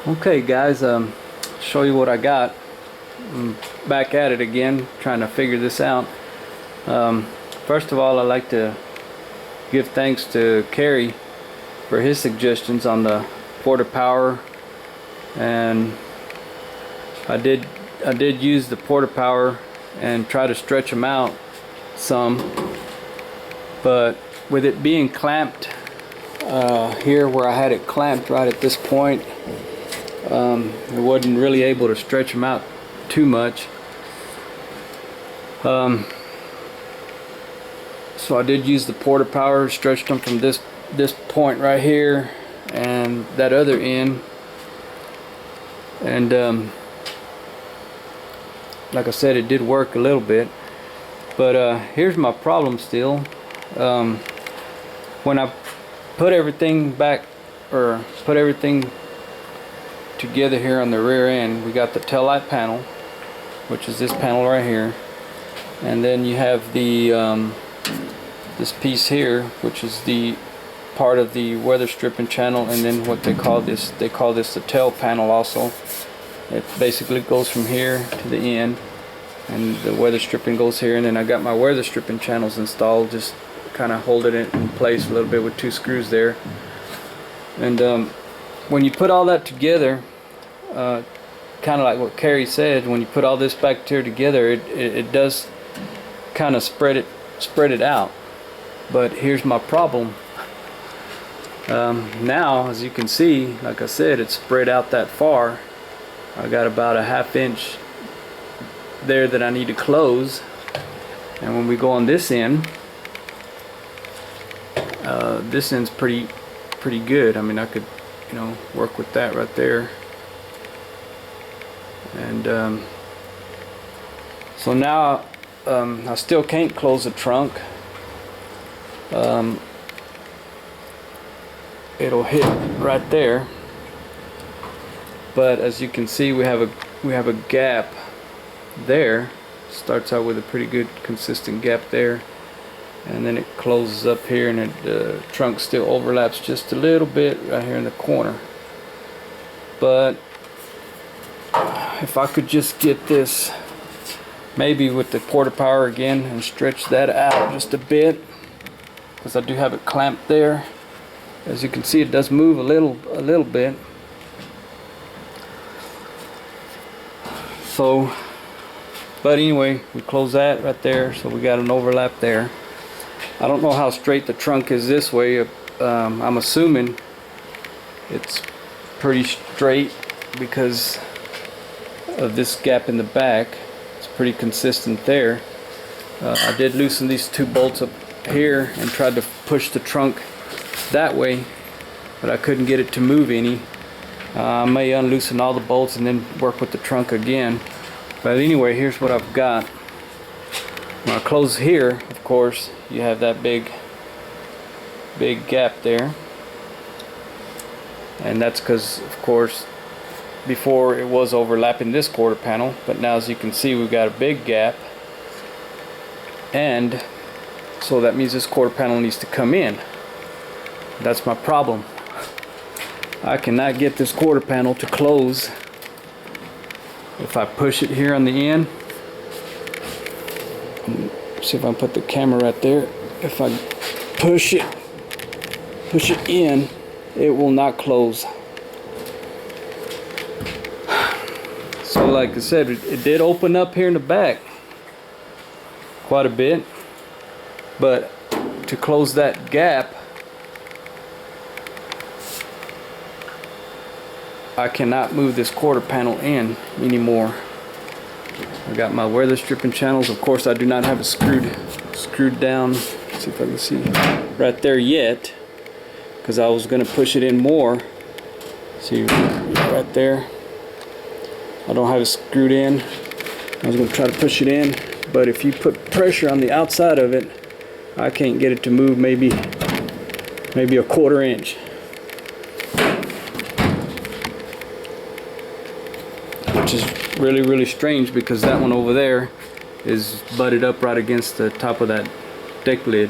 Okay guys, show you what I got. I'm back at it again, trying to figure this out. First of all, I'd like to give thanks to Kerry for his suggestions on the porta power, and I did use the porta power and try to stretch them out some, but with it being clamped here where I had it clamped right at this point, I wasn't really able to stretch them out too much. So I did use the porta power, stretched them from this point right here and that other end, and like I said, it did work a little bit. But here's my problem still. When I put everything back, or put everything together here on the rear end, we got the tail light panel, which is this panel right here, and then you have the this piece here, which is the part of the weather stripping channel, and then what they call this the tail panel also. It basically goes from here to the end, and the weather stripping goes here, and then I got my weather stripping channels installed, just kind of holding it in place a little bit with 2 screws there. And when you put all that together, kind of like what Kerry said, when you put all this back here together, it does kind of spread it out. But here's my problem. Now, as you can see, like I said, it's spread out that far. I got about a 1/2 inch there that I need to close, and when we go on this end, this end's pretty good. I mean, I could, work with that right there. And so now I still can't close the trunk. It'll hit right there, but as you can see, we have a gap there. Starts out with a pretty good consistent gap there, and then it closes up here, and the trunk still overlaps just a little bit right here in the corner. But if I could just get this, maybe with the porta power again, and stretch that out just a bit, because I do have it clamped there. As you can see, it does move a little bit. So, but anyway, we close that right there, so we got an overlap there. I don't know how straight the trunk is this way. I'm assuming it's pretty straight because of this gap in the back. It's pretty consistent there. I did loosen these 2 bolts up here and tried to push the trunk that way, but I couldn't get it to move any. I may unloosen all the bolts and then work with the trunk again. But anyway, here's what I've got. When I close here, of course, you have that big gap there, and that's because, of course, before it was overlapping this quarter panel, but now, as you can see, we've got a big gap, and so that means this quarter panel needs to come in. That's my problem. I cannot get this quarter panel to close. If I push it here on the end, see if I can put the camera right there. If I push it in, it will not close. So like I said, it did open up here in the back quite a bit, but to close that gap, I cannot move this quarter panel in anymore. I got my weather stripping channels. Of course, I do not have it screwed down. Let's see if I can see right there yet, because I was going to push it in more. See right there, I don't have it screwed in. I was going to try to push it in, but if you put pressure on the outside of it, I can't get it to move maybe a 1/4 inch. Which is really strange, because that one over there is butted up right against the top of that deck lid.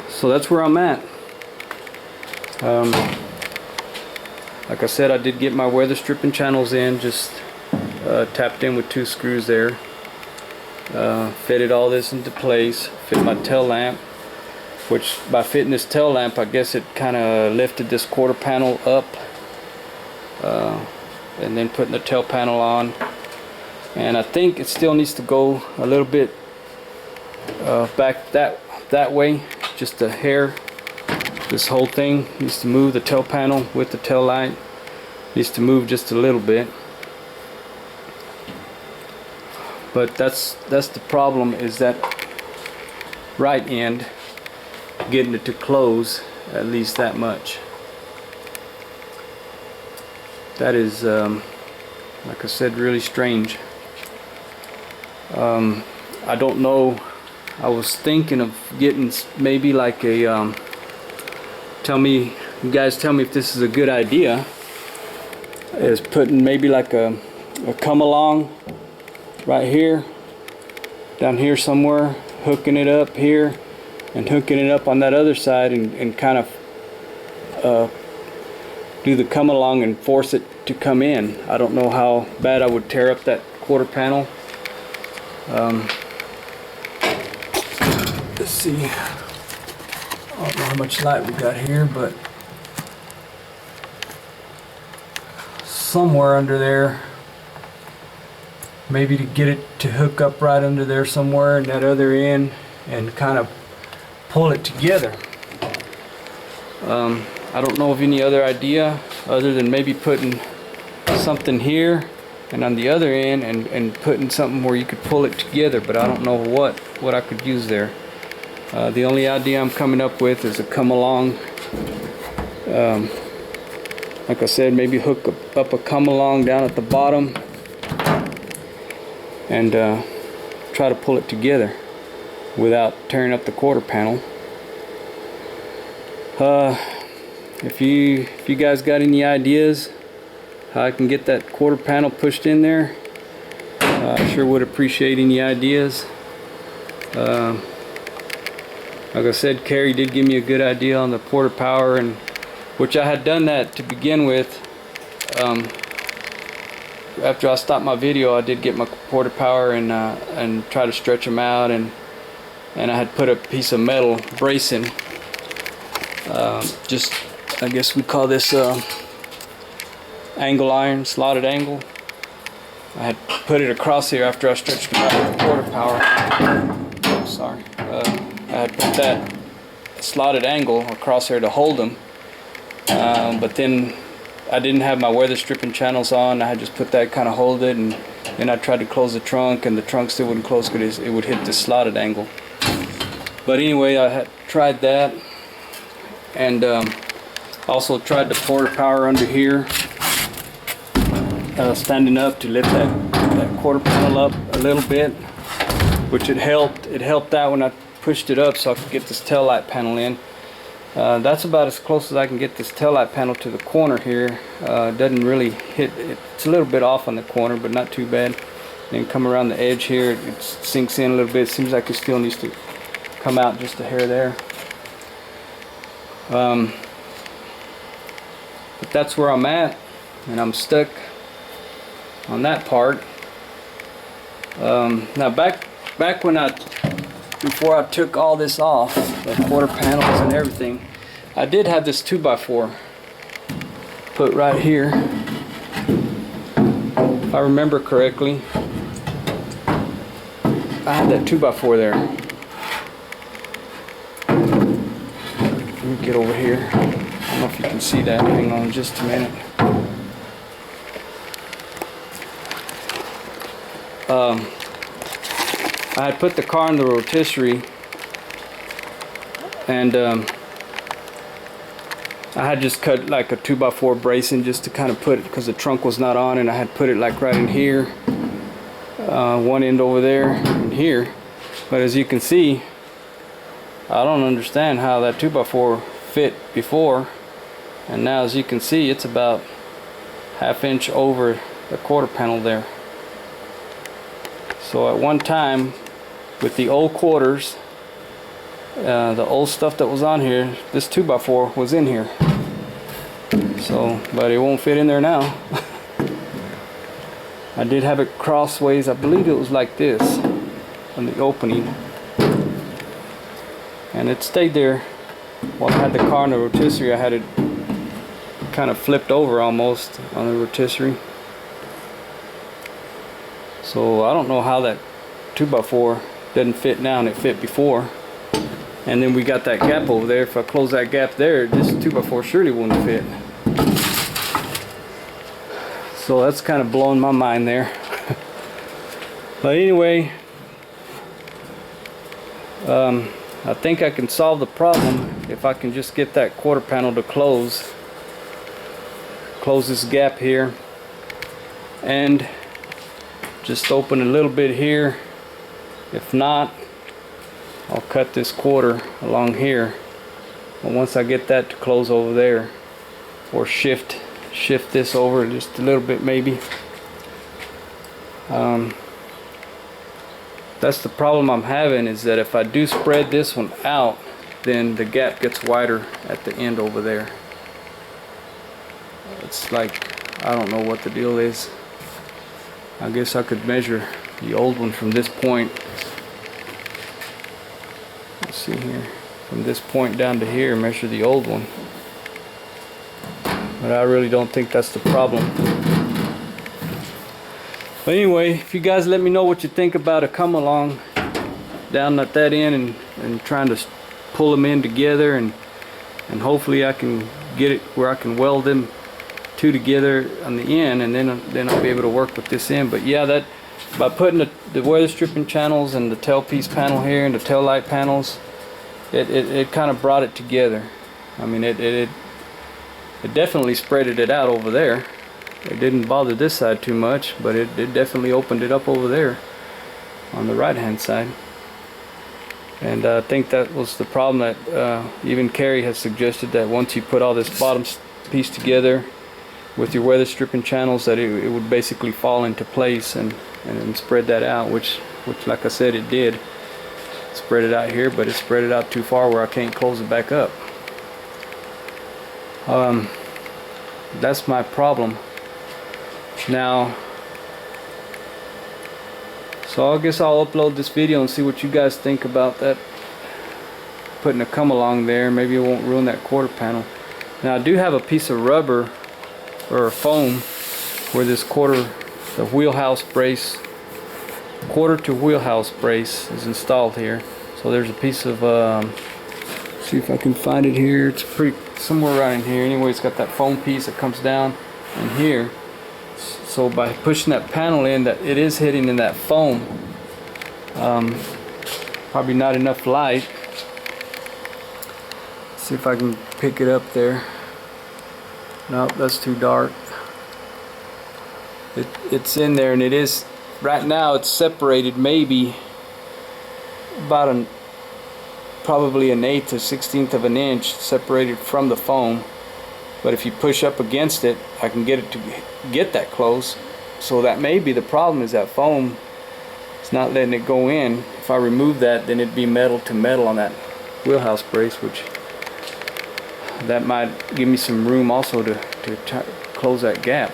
So that's where I'm at. like I said, I did get my weather stripping channels in, just tapped in with 2 screws there. Fitted all this into place, fit my tail lamp, which by fitting this tail lamp, I guess it kind of lifted this quarter panel up, and then putting the tail panel on. And I think it still needs to go a little bit back that way, just a hair. This whole thing needs to move, the tail panel with the tail light needs to move just a little bit. But that's the problem, is that right end, getting it to close at least that much. That is, like I said, really strange. I don't know, I was thinking of getting maybe like a, you guys tell me if this is a good idea, is putting maybe like a come along right here, down here somewhere, hooking it up here and hooking it up on that other side, and kind of do the come along and force it to come in. I don't know how bad I would tear up that quarter panel. Let's see, I don't know how much light we got here, but somewhere under there, maybe to get it to hook up right under there somewhere in that other end and kind of pull it together. I don't know of any other idea other than maybe putting something here and on the other end, and putting something where you could pull it together, but I don't know what I could use there. The only idea I'm coming up with is a come along. Like I said, maybe hook up a come along down at the bottom and try to pull it together without tearing up the quarter panel. If you guys got any ideas how I can get that quarter panel pushed in there, I sure would appreciate any ideas. Like I said, Carrie did give me a good idea on the porta power, and which I had done that to begin with. After I stopped my video, I did get my porta power and try to stretch them out, and I had put a piece of metal bracing. Just, I guess we call this angle iron, slotted angle. I had put it across here after I stretched them out with the porta power. Oh, sorry. I had put that slotted angle across there to hold them, but then I didn't have my weather stripping channels on. I had just put that kind of hold it, and then I tried to close the trunk, and the trunk still wouldn't close because it would hit the slotted angle. But anyway, I had tried that, and also tried the porta power under here, standing up to lift that quarter panel up a little bit, which it helped. It helped out when I pushed it up so I could get this tail light panel in. That's about as close as I can get this tail light panel to the corner here. It doesn't really hit, it's a little bit off on the corner, but not too bad. Then come around the edge here, it sinks in a little bit. Seems like it still needs to come out just a hair there. But that's where I'm at, and I'm stuck on that part. Now back when before I took all this off, the quarter panels and everything, I did have this 2x4 put right here. If I remember correctly, I had that 2x4 there. Let me get over here. I don't know if you can see that. Hang on just a minute. I had put the car in the rotisserie, and I had just cut like a 2x4 bracing just to kind of put it, because the trunk was not on, and I had put it like right in here, one end over there and here. But as you can see, I don't understand how that 2x4 fit before, and now as you can see, it's about ½ inch over the quarter panel there. So at one time, with the old quarters, the old stuff that was on here, this 2x4 was in here. So, but it won't fit in there now. I did have it crossways. I believe it was like this on the opening, and it stayed there while I had the car in the rotisserie. I had it kind of flipped over almost on the rotisserie. So I don't know how that 2x4 doesn't fit now, and it fit before. And then we got that gap over there. If I close that gap there, this 2x4 surely wouldn't fit. So that's kind of blowing my mind there. But anyway, I think I can solve the problem if I can just get that quarter panel to close this gap here, and just open a little bit here. If not, I'll cut this quarter along here. But once I get that to close over there, or shift this over just a little bit maybe. That's the problem I'm having, is that if I do spread this one out, then the gap gets wider at the end over there. It's like, I don't know what the deal is. I guess I could measure the old one from this point. Let's see here. From this point down to here, measure the old one. But I really don't think that's the problem. But anyway, if you guys let me know what you think about a come along down at that end, and trying to pull them in together, and hopefully I can get it where I can weld them two together on the end, and then I'll be able to work with this end. But yeah, that by putting the weather stripping channels and the tailpiece panel here and the tail light panels, it kind of brought it together. I mean, it definitely spreaded it out over there. It didn't bother this side too much, but it definitely opened it up over there on the right hand side. And I think that was the problem that even Carrie has suggested, that once you put all this bottom piece together with your weather stripping channels, that it would basically fall into place and spread that out, which like I said, it did spread it out here, but it spread it out too far where I can't close it back up. That's my problem now. So I guess I'll upload this video and see what you guys think about that, putting a come along there. Maybe it won't ruin that quarter panel. Now I do have a piece of rubber or foam where this the wheelhouse brace, quarter to wheelhouse brace is installed here. So there's a piece of see if I can find it here. It's pretty somewhere right in here. Anyway, it's got that foam piece that comes down in here. So by pushing that panel in, that it is hitting in that foam. Probably not enough light. See if I can pick it up there. Nope, that's too dark. It's in there, and it is right now. It's separated maybe about probably an 1/8 to 1/16 of an inch separated from the foam. But if you push up against it, I can get it to get that close. So that may be the problem, is that foam. It's not letting it go in. If I remove that, then it'd be metal to metal on that wheelhouse brace, which that might give me some room also to close that gap.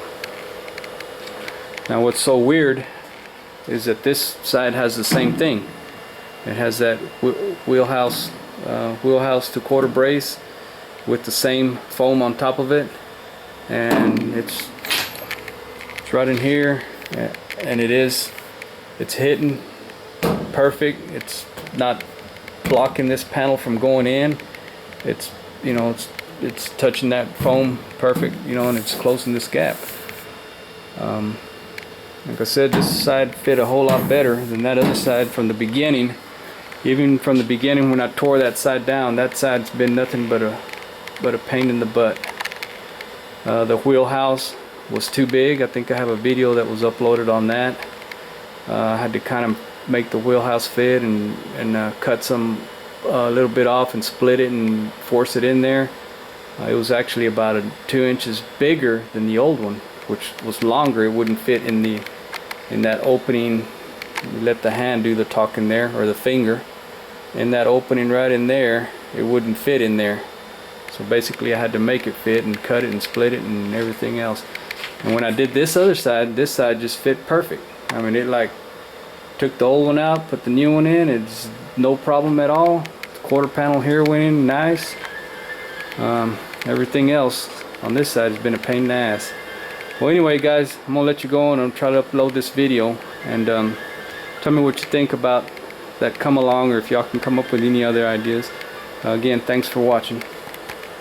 Now what's so weird is that this side has the same thing. It has that wheelhouse to quarter brace with the same foam on top of it, and it's right in here, and it's hitting perfect. It's not blocking this panel from going in. It's, you know, it's touching that foam perfect, you know, and it's closing this gap. Like I said, this side fit a whole lot better than that other side from the beginning. Even from the beginning when I tore that side down, that side's been nothing but a pain in the butt. The wheelhouse was too big. I think I have a video that was uploaded on that. I had to kind of make the wheelhouse fit and cut some a little bit off and split it and force it in there. It was actually about 2 inches bigger than the old one, which was longer. It wouldn't fit in that opening. You let the hand do the talking there, or the finger. In that opening right in there, it wouldn't fit in there. So basically I had to make it fit and cut it and split it and everything else. And when I did this other side, this side just fit perfect. I mean, it like took the old one out, put the new one in. It's no problem at all. The quarter panel here went in nice. Everything else on this side has been a pain in the ass. Well, anyway, guys, I'm gonna let you go and I'm try to upload this video, and tell me what you think about that come along, or if y'all can come up with any other ideas. Again, thanks for watching.